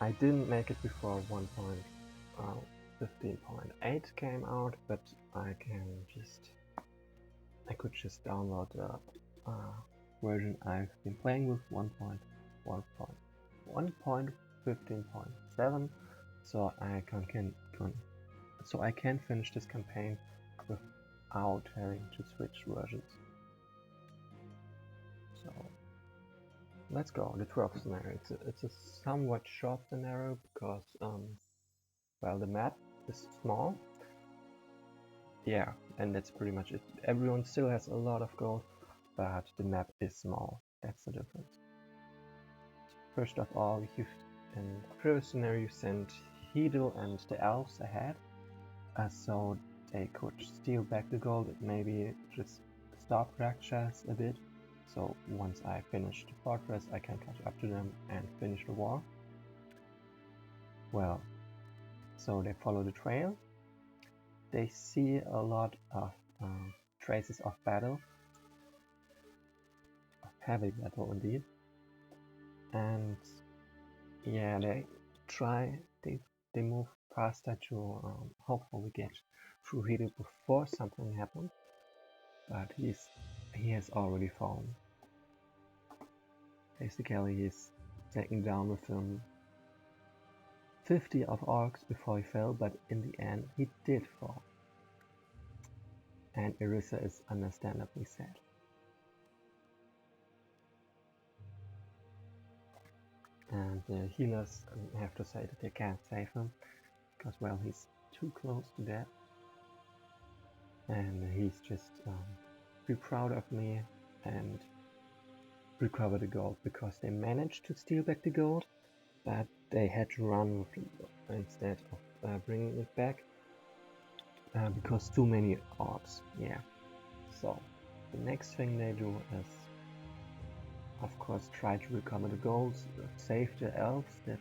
I didn't make it before 1.15.8 came out, but I could just download the version I've been playing with 1.15.7, so I can finish this campaign without having to switch versions. So let's go. The 12th scenario. It's a somewhat short scenario because well, the map is small. Yeah, and that's pretty much it. Everyone still has a lot of gold, but the map is small. That's the difference. First of all, in the previous scenario you sent Hedel and the elves ahead, so they could steal back the gold and maybe just stop Rakshas a bit. So once I finish the fortress, I can catch up to them and finish the war. Well, so they follow the trail. They see a lot of traces of battle, of heavy battle indeed, and yeah, they move faster to hopefully get through Hedel before something happens, but he has already fallen. Basically, he's taken down with him 50 of orcs before he fell, but in the end he did fall. And Irissa is understandably sad. And the healers have to say that they can't save him, because well, he's too close to death. And he's just be proud of me and recover the gold, because they managed to steal back the gold, but they had to run with it instead of bringing it back, because too many orcs. Yeah. So the next thing they do is, of course, try to recover the gold, save the elves that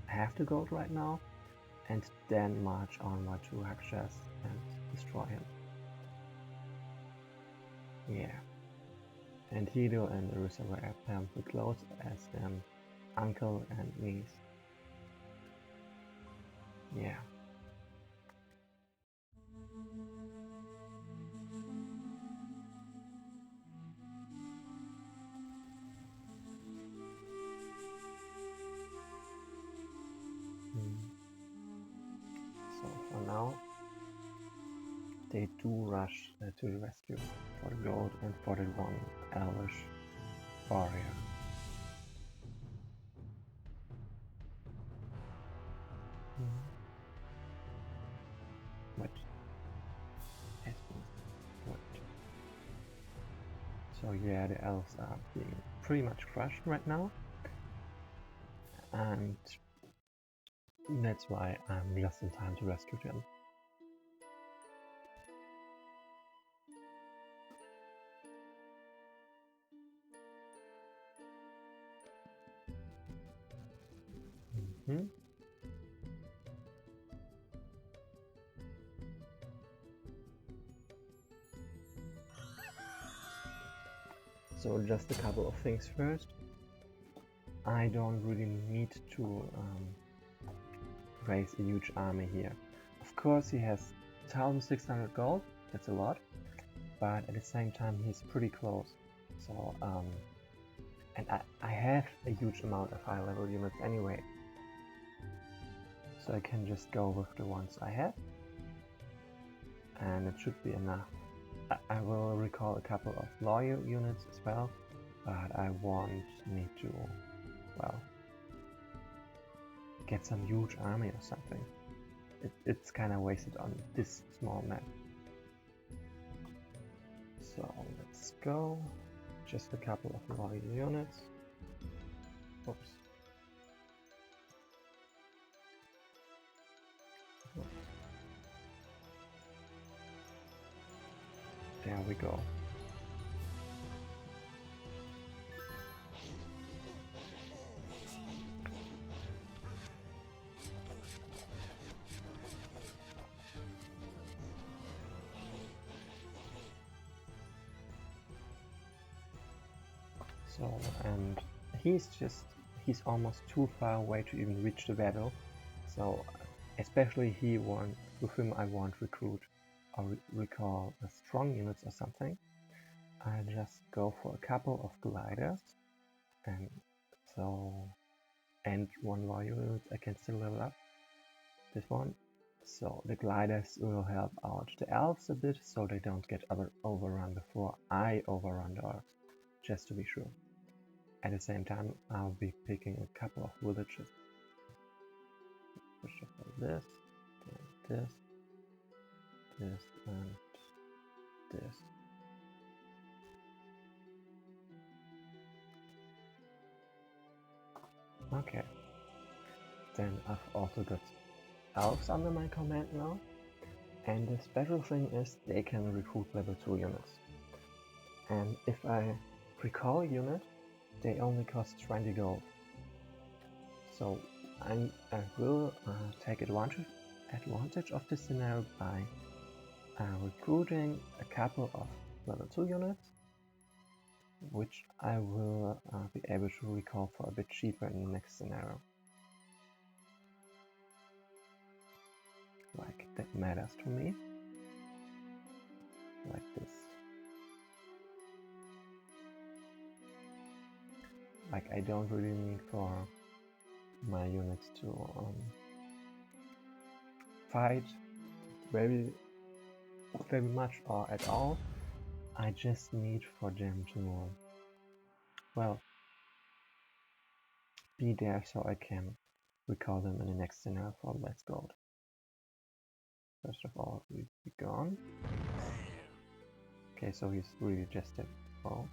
have the gold right now, and then march onward to Rakshas and destroy him. Yeah. And Hedel and Irissa were apparently close as uncle and niece. Yeah. So for now, they do rush to the rescue for the gold and for the one elvish warrior. Which has been worked. So yeah, the elves are being pretty much crushed right now, and that's why I'm just in time to rescue them. So just a couple of things first. I don't really need to raise a huge army here. Of course he has 1600 gold, that's a lot, but at the same time he's pretty close. So and I have a huge amount of high level units anyway. So I can just go with the ones I have, and it should be enough. I will recall a couple of loyal units as well, but I won't need to, well, get some huge army or something. It's kind of wasted on this small map. So let's go. Just a couple of loyal units. Oops. There we go. So, and he's he's almost too far away to even reach the battle. So especially with him I won't recruit or recall strong units or something. I just go for a couple of gliders, and one more unit I can still level up. This one. So the gliders will help out the elves a bit, so they don't get overrun before I overrun the orcs, just to be sure. At the same time, I'll be picking a couple of villages. First of all, this, and this, and this. Okay. Then I've also got elves under my command now, and the special thing is they can recruit level 2 units. And if I recall a unit, they only cost 20 gold. So I will take advantage of this scenario by recruiting a couple of level 2 units, which I will be able to recall for a bit cheaper in the next scenario. Like, that matters to me. Like this. Like, I don't really need for my units to fight very much or at all. I just need for them to, well, be there so I can recall them in the next scenario for less gold. First of all, he's gone. Okay, so he's really just dead. Oh.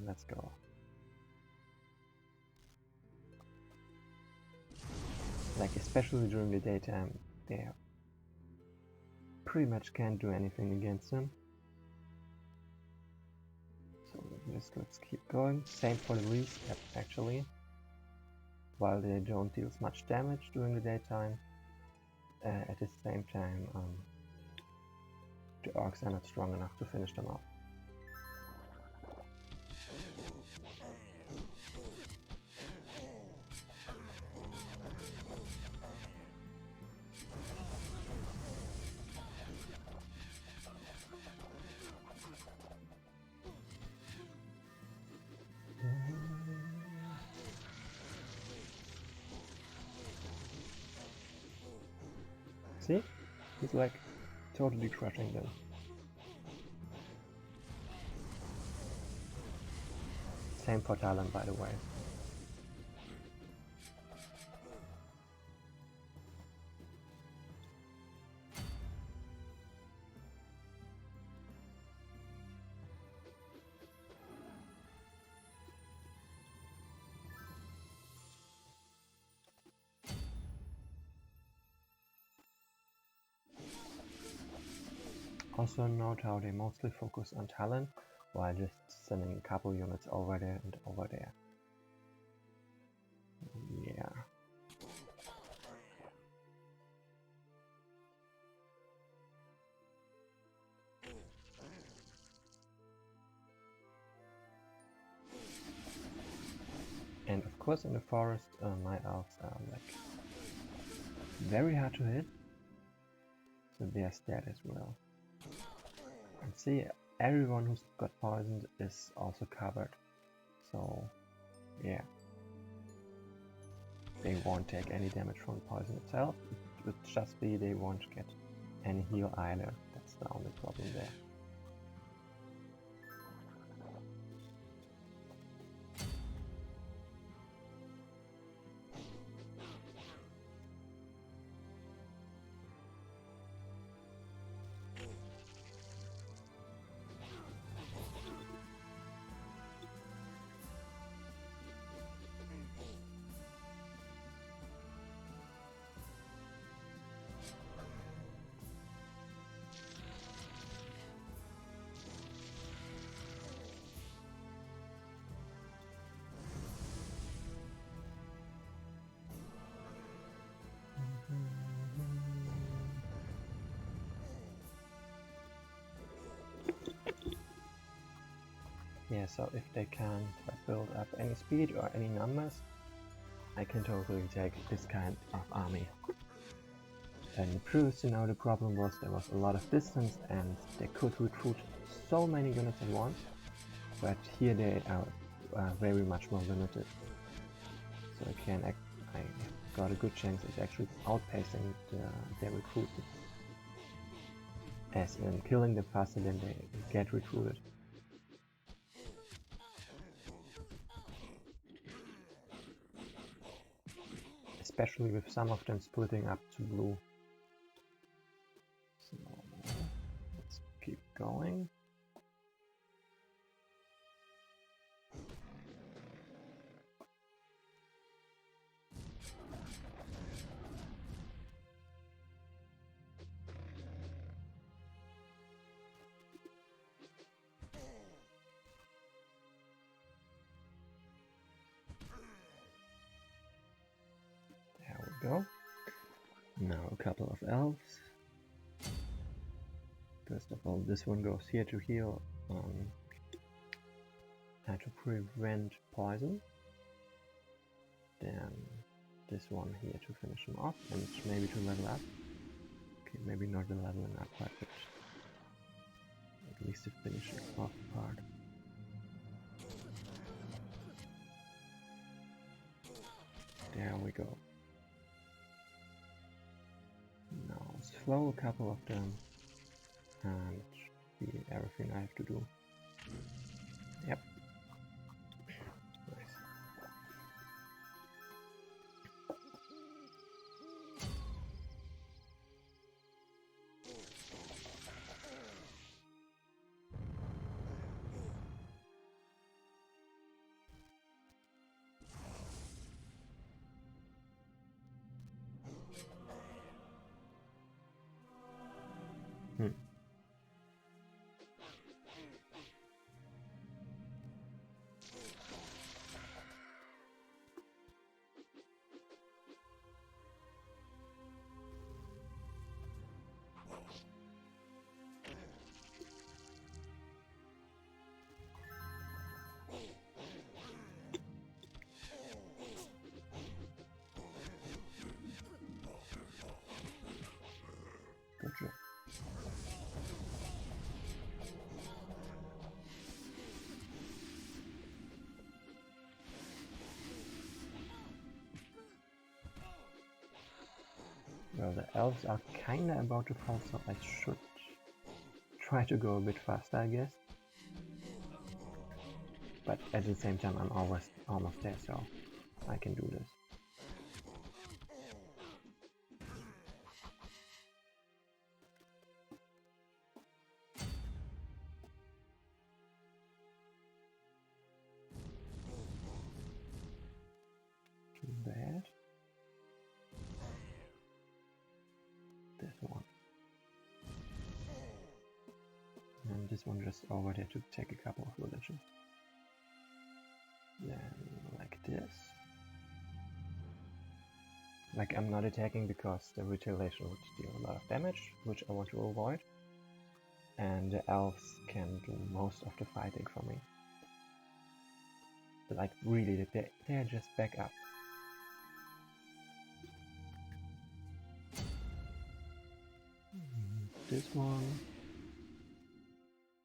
Let's go. Like, especially during the daytime, they pretty much can't do anything against him. So let's keep going. Same for the restep, actually. While they don't deal much damage during the daytime, at the same time, the orcs are not strong enough to finish them off. See? He's like totally crushing them. Same for Thailand, by the way. Also note how they mostly focus on talent, while just sending a couple units over there and over there. Yeah. And of course in the forest, my elves are like very hard to hit, so they're dead as well. And see, everyone who's got poisoned is also covered, so yeah. They won't take any damage from poison itself, it would just be they won't get any heal either. That's the only problem there. Yeah, so if they can't build up any speed or any numbers, I can totally take this kind of army. And the Pierce, you know, the problem was there was a lot of distance and they could recruit so many units at once, but here they are very much more limited. So I got a good chance of actually outpacing their recruitment, as in killing them faster than they get recruited. Especially with some of them splitting up to blue. So let's keep going. There we go. Now a couple of elves. First of all, this one goes here to heal and to prevent poison. Then this one here to finish him off and maybe to level up. Okay, maybe not the leveling up part, but at least the finishing off part. There we go. Now slow a couple of them and see everything I have to do. Yep. Nice. Good job. Well, the elves are kinda about to fall, so I should try to go a bit faster, I guess. But at the same time, I'm almost there, so I can do this. Too bad. This one. And this one just over there to take a couple of villages. Then like this. Like I'm not attacking because the retaliation would deal a lot of damage, which I want to avoid. And the elves can do most of the fighting for me. Like really, they're just back up. This one.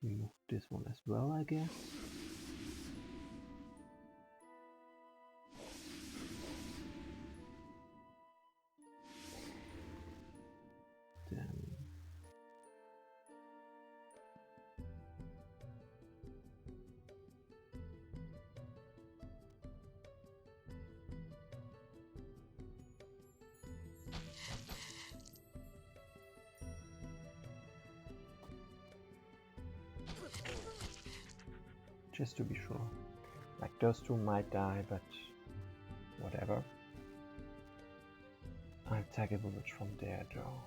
Move this one as well, I guess. Then just to be sure. Like those two might die, but whatever. I'll take a village from there though.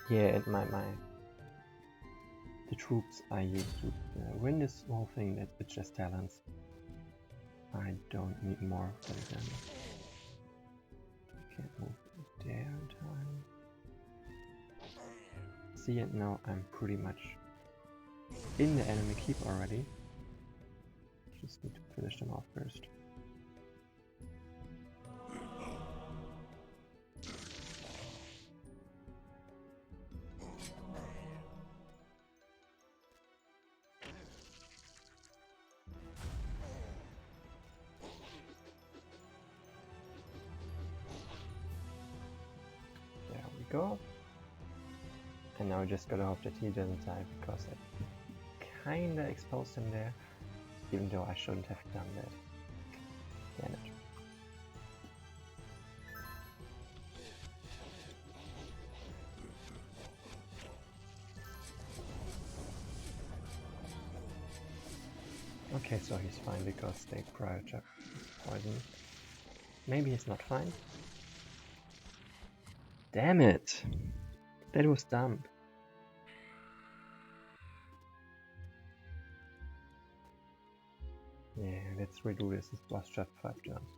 Yeah, and the troops I use to win this whole thing, it's just talents. I don't need more for them. I can't move there in time. See, and now I'm pretty much in the enemy keep already. Just need to finish them off first. There we go. And now we just gotta hope that he doesn't die, because I kinda exposed him there, even though I shouldn't have done that. Damn it. Okay, so he's fine because they prioritize poison. Maybe he's not fine. Damn it! That was dumb. Yeah, let's redo this. This was just 5 turns.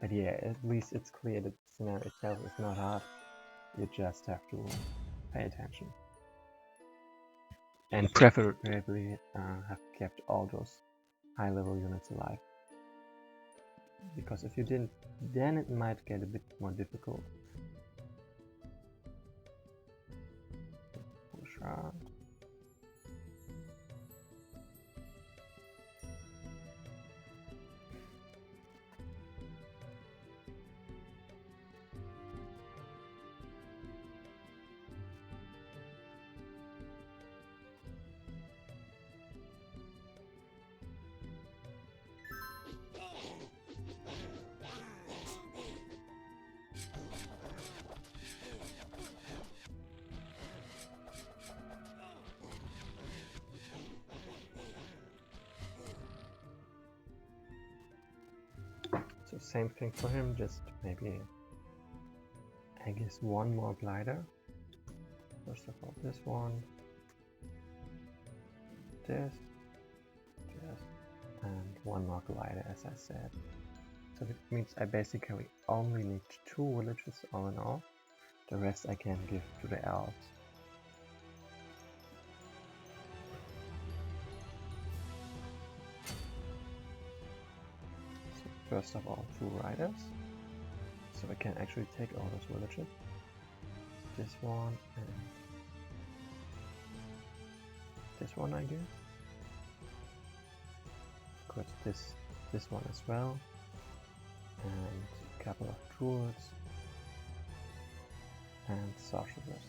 But yeah, at least it's clear that the scenario itself is not hard. You just have to pay attention. And preferably have kept all those high level units alive. Because if you didn't, then it might get a bit more difficult. Push hard. So same thing for him, just maybe I guess one more glider. First of all this one, this, and one more glider, as I said. So that means I basically only need 2 villages all in all. The rest I can give to the elves. So first of all 2 riders. So I can actually take all those villages. This one and this one, I guess. Of course this one as well. And a couple of druids. And sorcerers.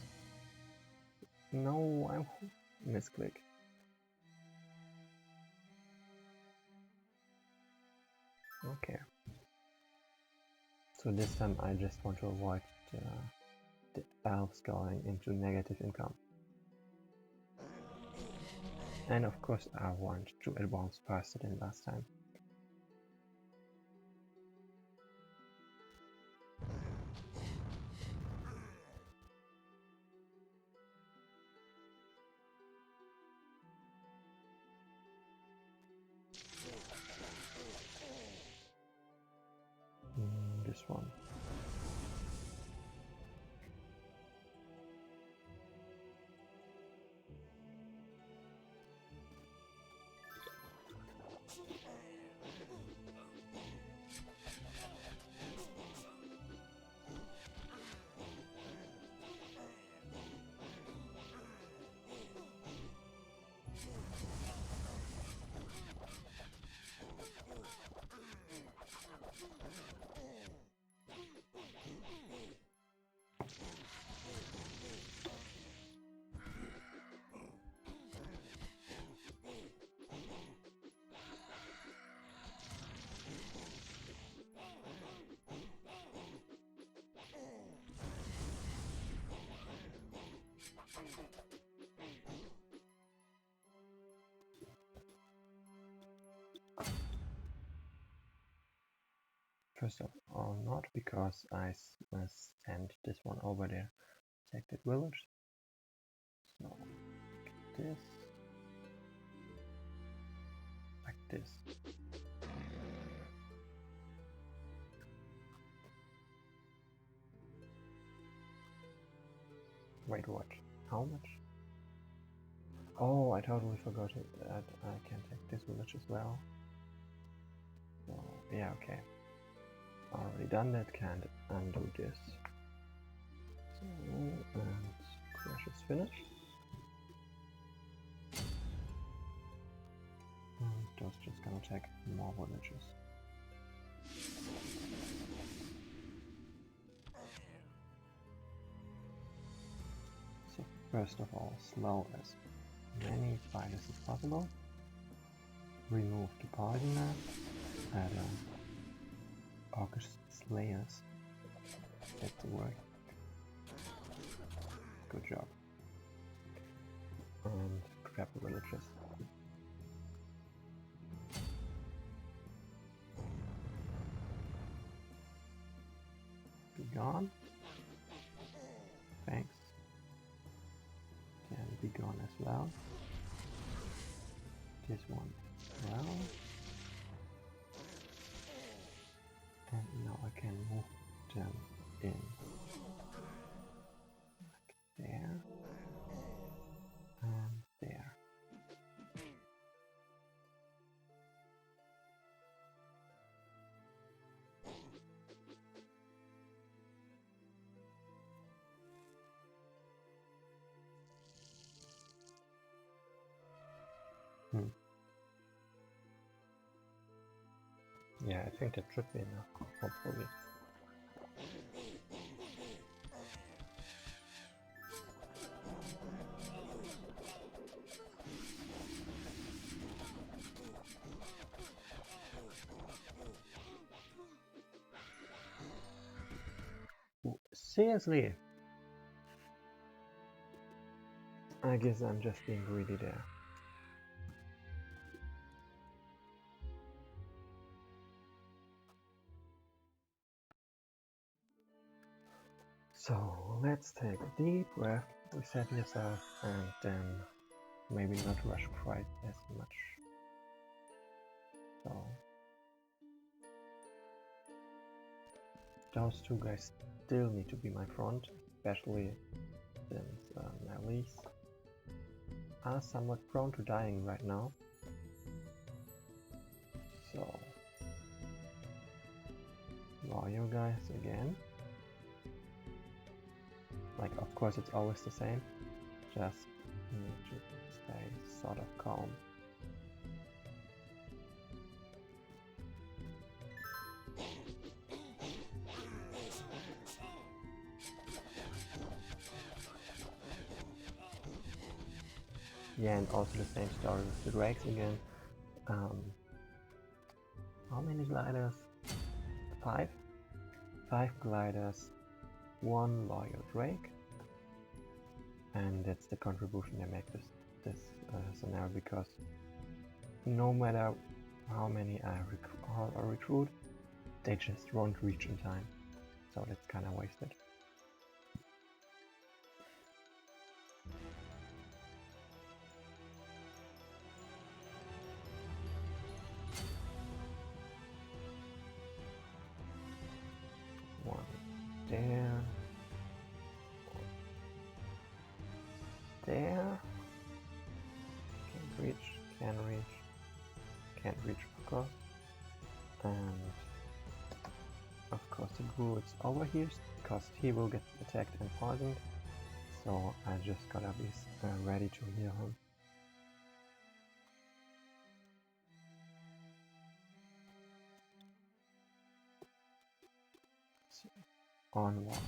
No, I misclick. Okay. So this time I just want to avoid the elves going into negative income. And of course I want to advance faster than last time. This one. First of all, not because I sent this one over there. Take that village. So, like this. Like this. Wait, what? How much? Oh, I totally forgot that I can take this village as well. So, yeah, okay. Already done that, can't undo this. So, and crash is finished. And just gonna take more villages. So, first of all, slow as many fighters as possible. Remove the poisoner. Add Orcish Slayers. That's the word. Good job. And grab the villagers. Be gone. Thanks. Can be gone as well. This one as well. And now I can move them in. Like there. And there. Yeah, I think that should be enough, hopefully. Seriously? I guess I'm just being greedy there. So let's take a deep breath, reset yourself, and then maybe not rush quite as much. So those two guys still need to be my front, especially since Elise are somewhat prone to dying right now. So warrior guys again. Like, of course it's always the same, just need to stay sort of calm. Yeah, and also the same story with the drakes again. How many gliders? 5? 5 gliders, 1 loyal drake, and that's the contribution they make this scenario, because no matter how many I recruit, they just won't reach in time, so that's kind of wasted. One there. There. Can reach, can't reach of course. And of course the ghoul is over here, because he will get attacked and poisoned. So I just gotta be ready to heal him. So, onwards.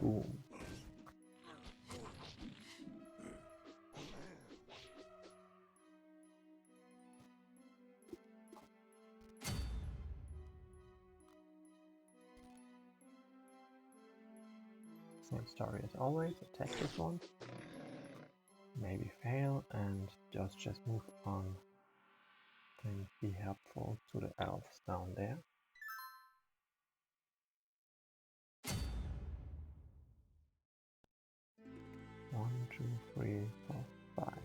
Boom. Same story as always, attack this one. Maybe fail and just move on and be helpful to the elves down there. One, two, three, four, five.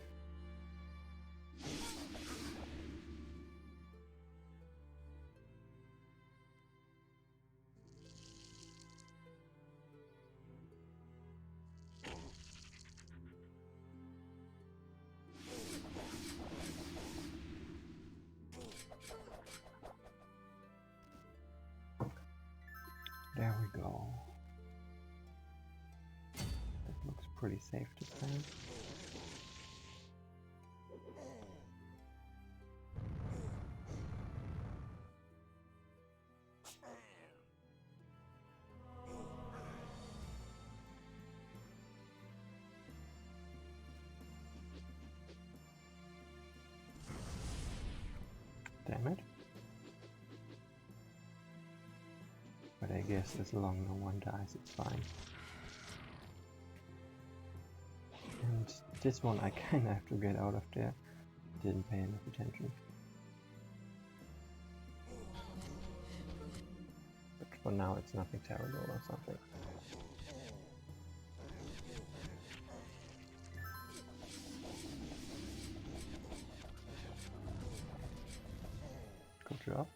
There we go. That looks pretty safe to stand. Damn it. But I guess as long as no one dies, it's fine. And this one I kinda have to get out of there. Didn't pay enough attention. But for now it's nothing terrible or something. Good job.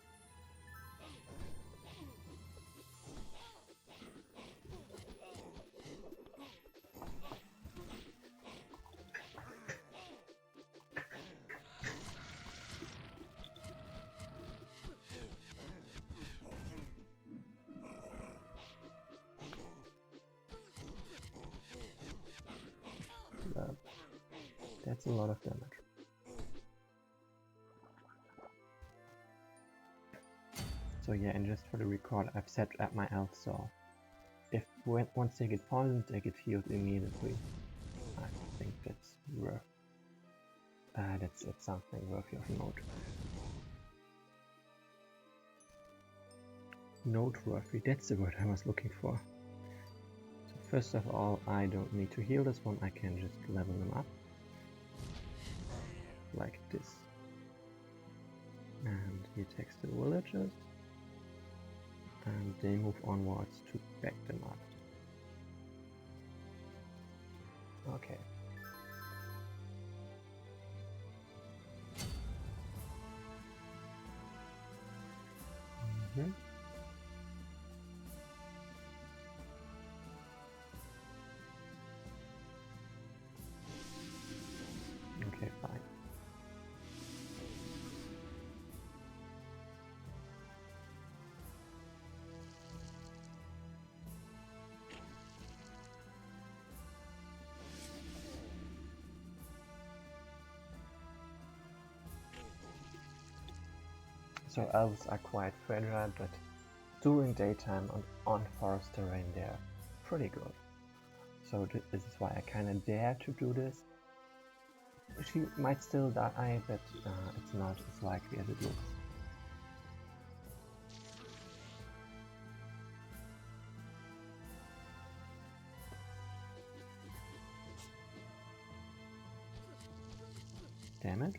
That's a lot of damage. So yeah, and just for the record, I've set up my elf so if once they get poisoned, they get healed immediately. I think that's worth. That's something worthy of note. Noteworthy, that's the word I was looking for. So first of all, I don't need to heal this one, I can just level them up. Like this. And he takes the villagers. And they move onwards to back them up. Okay. Mm-hmm. Okay, fine. So elves are quite fragile, but during daytime on forest terrain they're pretty good. So this is why I kinda dare to do this. She might still die, but it's not as likely as it looks. Damn it.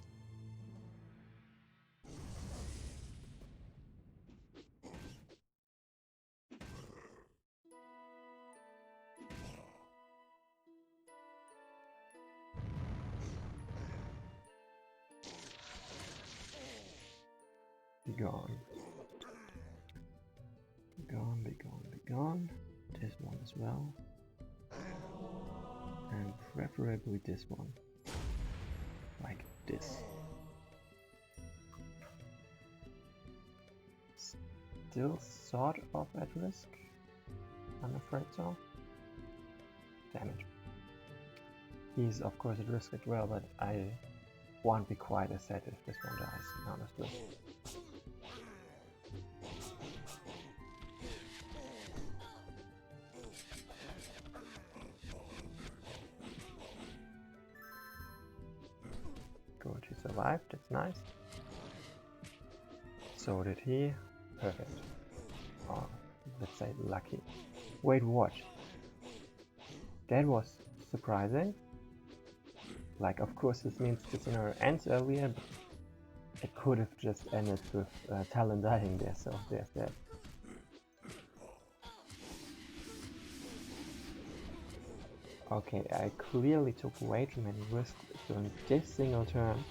Be gone. Be gone, be gone, be gone. This one as well. And preferably this one. Like this. Still sort of at risk. I'm afraid so. Damn it. He's of course at risk as well, but I won't be quite as sad if this one dies, honestly. Good, he survived, that's nice. So did he. Perfect. Or let's say lucky. Wait, what? That was surprising. Like, of course this means the scenario ends earlier, but it could have just ended with Talon dying there, so there's that. Okay, I clearly took way too many risks during this single turn,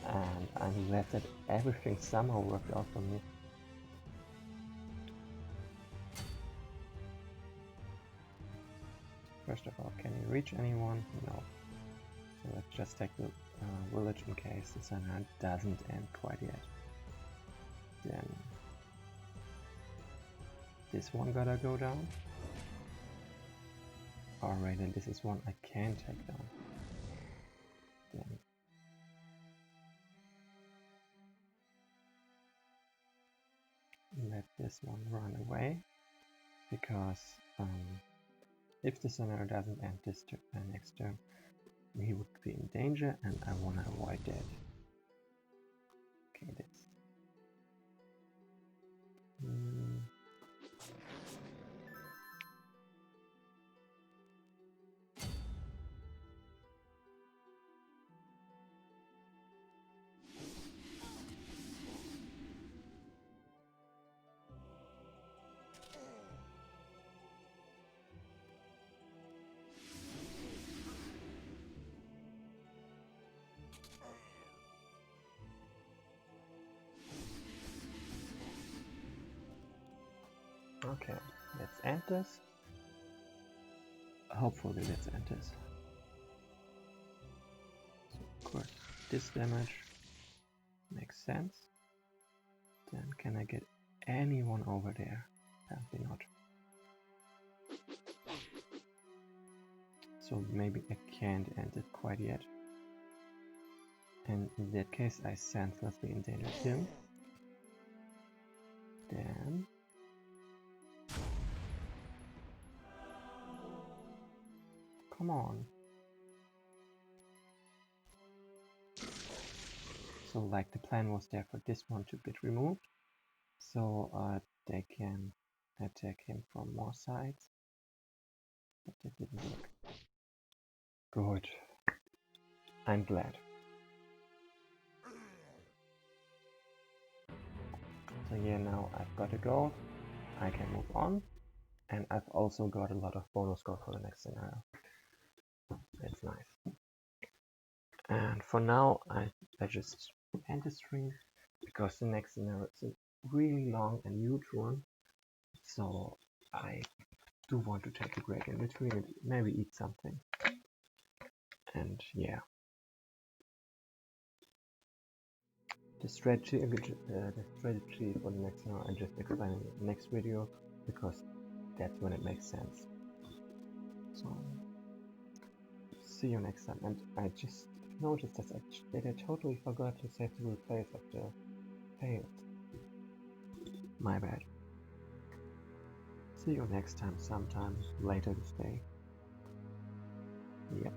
and I'm glad that everything somehow worked out for me. First of all, can you reach anyone? No. So let's just take the village in case the scenario doesn't end quite yet. Then this one gotta go down. Alright, and this is one I can take down. Then let this one run away, because if the scenario doesn't end this next turn, he would be in danger, and I want to avoid that. Okay, that's... Okay, let's end this. Hopefully let's end this. So of course this damage makes sense. Then can I get anyone over there? Apparently not. So maybe I can't end it quite yet. And in that case I senselessly endangered him. Then come on. So like the plan was there for this one to get removed, so they can attack him from more sides, but that didn't work. Good. I'm glad. So yeah, now I've got to go. I can move on, and I've also got a lot of bonus score for the next scenario. It's nice. And for now, I just end the stream, because the next scenario is a really long and huge one. So I do want to take a break in between and maybe eat something. And yeah. The strategy for the next scenario I just explain in the next video, because that's when it makes sense. So see you next time. And I just noticed that I totally forgot to save the replays of the fails. My bad. See you next time, sometime later this day. Yep.